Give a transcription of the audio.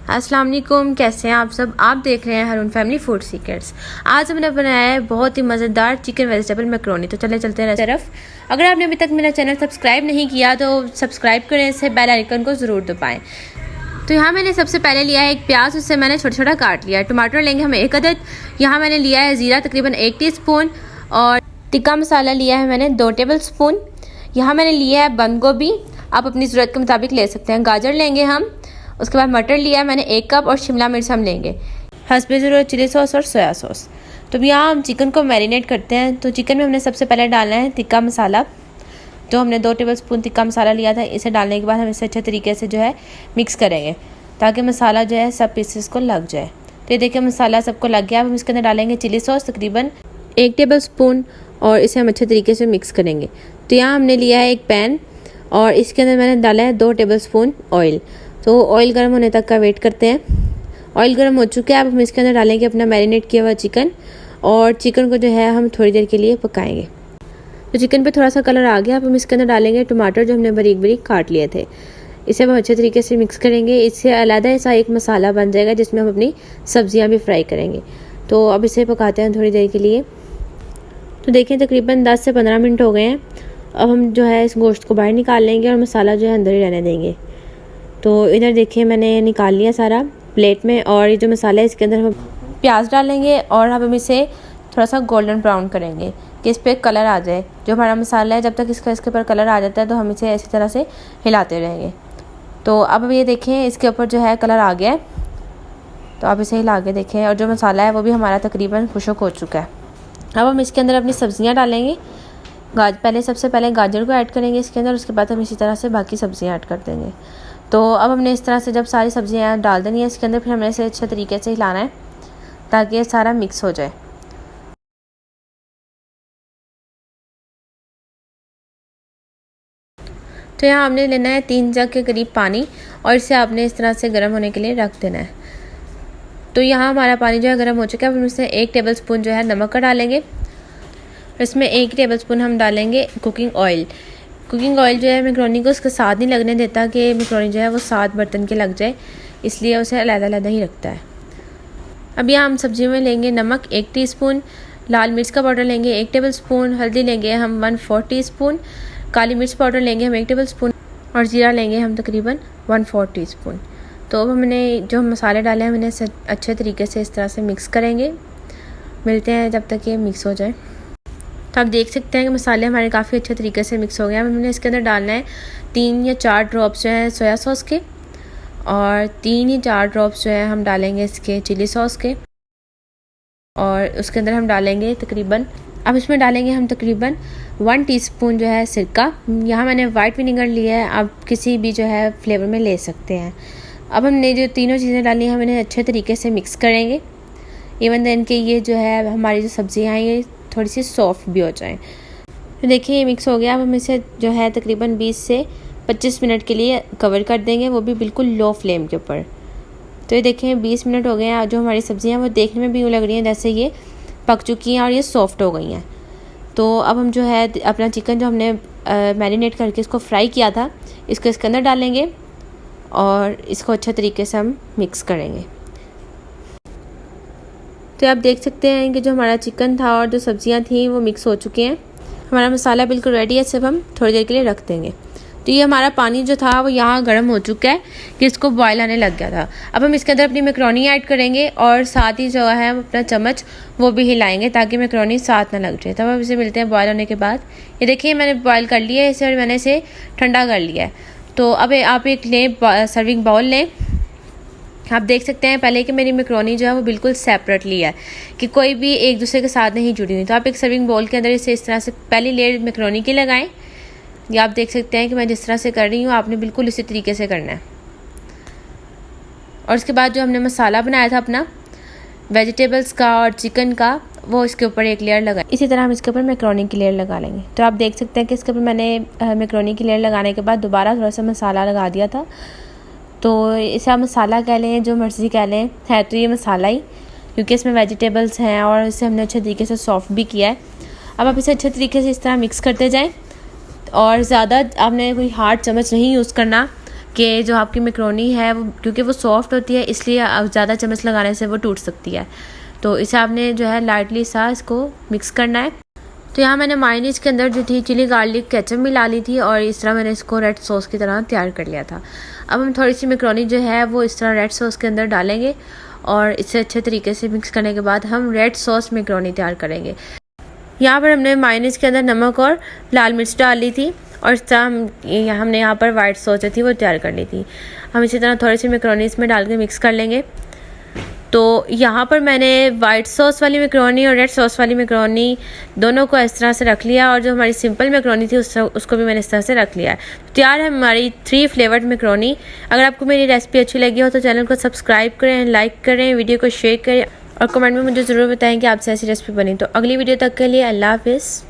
अस्सलाम वालेकुम, कैसे हैं आप सब। आप देख रहे हैं हरून फैमिली फूड सीक्रेट्स। आज हमने बनाया है बहुत ही मज़ेदार चिकन वेजिटेबल मैक्रोनी। तो चलते हैं तरफ। अगर आपने अभी तक मेरा चैनल सब्सक्राइब नहीं किया तो सब्सक्राइब करें, इससे बेल आइकन को ज़रूर दबाएं। तो यहाँ मैंने सबसे पहले लिया है एक प्याज, उससे मैंने छोटा छोटा काट लिया है। टमाटर लेंगे हम 1 अदद। यहाँ मैंने लिया है ज़ीरा तकरीबन 1 टीस्पून और टिक्का मसाला लिया है मैंने 2 टेबल स्पून। यहाँ मैंने लिया है बंद गोभी, आप अपनी ज़रूरत के मुताबिक ले सकते हैं। गाजर लेंगे हम। उसके बाद मटर लिया है मैंने 1 कप और शिमला मिर्च हम लेंगे हस्बे ज़रूरत चिली सॉस और सोया सॉस। तो यहाँ हम चिकन को मैरिनेट करते हैं। तो चिकन में हमने सबसे पहले डालना है टिक्का मसाला। तो हमने 2 टेबल स्पून टिक्का मसाला लिया था। इसे डालने के बाद हम इसे अच्छे तरीके से जो है मिक्स करेंगे ताकि मसाला जो है सब पीसेस को लग जाए। तो ये देखिए मसाला सबको लग गया। अब हम इसके अंदर डालेंगे चिली सॉस तकरीबन 1 टेबल स्पून और इसे हम अच्छे तरीके से मिक्स करेंगे। तो यहाँ हमने लिया है एक पैन और इसके अंदर मैंने डाला है 2 टेबल स्पून ऑयल। तो ऑयल गर्म होने तक का वेट करते हैं। ऑयल गर्म हो चुका है। अब हम इसके अंदर डालेंगे अपना मैरिनेट किया हुआ चिकन और चिकन को जो है हम थोड़ी देर के लिए पकाएंगे। तो चिकन पे थोड़ा सा कलर आ गया। अब हम इसके अंदर डालेंगे टमाटर जो हमने बारीक बारीक काट लिए थे। इसे हम अच्छे तरीके से मिक्स करेंगे। इससे अलग सा एक मसाला बन जाएगा जिसमें हम अपनी सब्जियां भी फ्राई करेंगे। तो अब इसे पकाते हैं थोड़ी देर के लिए। तो देखिए तकरीबन 10 से 15 मिनट हो गए हैं। अब हम जो है इस गोश्त को बाहर निकाल लेंगे और मसाला जो है अंदर ही रहने देंगे। तो इधर देखिए मैंने निकाल लिया सारा प्लेट में और ये जो मसाला है इसके अंदर हम प्याज डालेंगे और हम इसे थोड़ा सा गोल्डन ब्राउन करेंगे कि इस पर कलर आ जाए। जो हमारा मसाला है जब तक इसके ऊपर कलर आ जाता है तो हम इसे इसी तरह से हिलाते रहेंगे। तो अब ये देखें इसके ऊपर जो है कलर आ गया है। तो आप इसे हिला के देखें और जो मसाला है वो भी हमारा तकरीबन खुश्क हो चुका है। अब हम इसके अंदर अपनी सब्जियां डालेंगे। सबसे पहले गाजर को ऐड करेंगे इसके अंदर। उसके बाद हम इसी तरह से बाकी सब्जियां ऐड कर देंगे। तो अब हमने इस तरह से जब सारी सब्जियां डाल देनी है इसके अंदर, फिर हमने इसे अच्छे तरीके से हिलाना है ताकि ये सारा मिक्स हो जाए। तो यहाँ हमने लेना है 3 जग के करीब पानी और इसे आपने इस तरह से गर्म होने के लिए रख देना है। तो यहाँ हमारा पानी जो है गर्म हो चुका है। अब हम इसमें 1 टेबल स्पून जो है नमक का डालेंगे। इसमें 1 टेबल स्पून हम डालेंगे कुकिंग ऑयल। कुकिंग ऑयल जो है मैक्रोनी को उसके साथ नहीं लगने देता कि मैक्रोनी जो है वो 7 बर्तन के लग जाए, इसलिए उसे अलग-अलग ही रखता है। अब यहाँ हम सब्जियों में लेंगे नमक 1 टीस्पून, लाल मिर्च का पाउडर लेंगे 1 टेबल स्पून, हल्दी लेंगे हम 1/4 टीस्पून, काली मिर्च पाउडर लेंगे हम 1 टेबल स्पून और ज़ीरा लेंगे हम तकरीबन 1/4 टीस्पून। तो अब हमने जो मसाले डाले हैं हमने अच्छे तरीके से इस तरह से मिक्स करेंगे। मिलते हैं जब तक ये मिक्स हो जाए। तो आप देख सकते हैं कि मसाले हमारे काफ़ी अच्छे तरीके से मिक्स हो गए हैं। अब हमने इसके अंदर डालना है 3 या 4 ड्रॉप्स जो है सोया सॉस के और 3 या 4 ड्रॉप्स जो है हम डालेंगे इसके चिली सॉस के और उसके अंदर हम डालेंगे इसमें डालेंगे हम तकरीबन 1 टीस्पून जो है सिरका। यहाँ मैंने वाइट विनेगर लिया है, आप किसी भी जो है फ्लेवर में ले सकते हैं। अब हमने जो तीनों चीज़ें डाली हैं हम इन्हें अच्छे तरीके से मिक्स करेंगे। इवन देन के ये जो है हमारी जो सब्जियाँ हैं ये थोड़ी सी सॉफ्ट भी हो जाएं। तो देखिए ये मिक्स हो गया। अब हम इसे जो है तकरीबन 20 से 25 मिनट के लिए कवर कर देंगे, वो भी बिल्कुल लो फ्लेम के ऊपर। तो ये देखें 20 मिनट हो गए हैं। जो हमारी सब्जियां वो देखने में भी यूँ लग रही हैं जैसे ये पक चुकी हैं और ये सॉफ्ट हो गई हैं। तो अब हम जो है अपना चिकन जो हमने मैरिनेट करके इसको फ्राई किया था इसको इसके अंदर डालेंगे और इसको अच्छे तरीके से हम मिक्स करेंगे। तो आप देख सकते हैं कि जो हमारा चिकन था और जो सब्जियां थी वो मिक्स हो चुके हैं। हमारा मसाला बिल्कुल रेडी है। सिर्फ हम थोड़ी देर के लिए रख देंगे। तो ये हमारा पानी जो था वो यहाँ गर्म हो चुका है कि इसको बॉयल आने लग गया था। अब हम इसके अंदर अपनी मैक्रोनी ऐड करेंगे और साथ ही जो है हम अपना चम्मच वो भी हिलाएंगे ताकि मैक्रोनी साथ ना लग जाए। तब हम इसे मिलते हैं बॉयल होने के बाद। ये देखिए मैंने बॉयल कर लिया है इसे और मैंने इसे ठंडा कर लिया है। तो अब आप एक सर्विंग बाउल लें। आप देख सकते हैं पहले कि मेरी मैक्रोनी जो है वो बिल्कुल सेपरेटली है कि कोई भी एक दूसरे के साथ नहीं जुड़ी हुई। तो आप एक सर्विंग बाउल के अंदर इसे इस तरह से पहली लेयर मैक्रोनी की लगाएं। ये आप देख सकते हैं कि मैं जिस तरह से कर रही हूँ आपने बिल्कुल इसी तरीके से करना है। और उसके बाद जो हमने मसाला बनाया था अपना वेजिटेबल्स का और चिकन का वो इसके ऊपर एक लेयर लगाए। इसी तरह हम इसके ऊपर मैक्रोनी की लेयर लगा लेंगे। तो आप देख सकते हैं कि इसके ऊपर मैंने मैक्रोनी की लेयर लगाने के बाद दोबारा थोड़ा सा मसाला लगा दिया था। तो इसे आप मसाला कह लें जो मर्ज़ी कह लें, है तो ये मसाला ही क्योंकि इसमें वेजिटेबल्स हैं और इसे हमने अच्छे तरीके से सॉफ्ट भी किया है। अब आप इसे अच्छे तरीके से इस तरह मिक्स करते जाएं और ज़्यादा आपने कोई हार्ड चम्मच नहीं यूज़ करना कि जो आपकी मैक्रोनी है वो क्योंकि वो सॉफ्ट होती है इसलिए ज़्यादा चम्मच लगाने से वो टूट सकती है। तो इसे आपने जो है लाइटली सा इसको मिक्स करना है। तो यहाँ मैंने मायोनीज़ के अंदर जो थी चिली गार्लिक केचप मिला ली थी और इस तरह मैंने इसको रेड सॉस की तरह तैयार कर लिया था। अब हम थोड़ी सी मैक्रोनी जो है वो इस तरह रेड सॉस के अंदर डालेंगे और इसे अच्छे तरीके से मिक्स करने के बाद हम रेड सॉस मैक्रोनी तैयार करेंगे। यहाँ पर हमने मायोनीज़ के अंदर नमक और लाल मिर्च डाल ली थी और इस तरह हमने यहाँ पर वाइट सॉस जो थी वो तैयार कर ली थी। हम इसी तरह थोड़ी सी मैक्रोनी इसमें डाल के मिक्स कर लेंगे। तो यहाँ पर मैंने वाइट सॉस वाली मैक्रोनी और रेड सॉस वाली मैक्रोनी दोनों को इस तरह से रख लिया और जो हमारी सिंपल मैक्रोनी थी उसको भी मैंने इस तरह से रख लिया है। तो तैयार है हमारी 3 फ्लेवर्ड मैक्रोनी। अगर आपको मेरी रेसिपी अच्छी लगी हो तो चैनल को सब्सक्राइब करें, लाइक करें, वीडियो को शेयर करें और कमेंट में मुझे ज़रूर बताएं कि आपसे ऐसी रेसिपी बनी। तो अगली वीडियो तक के लिए अल्लाह हाफिज़।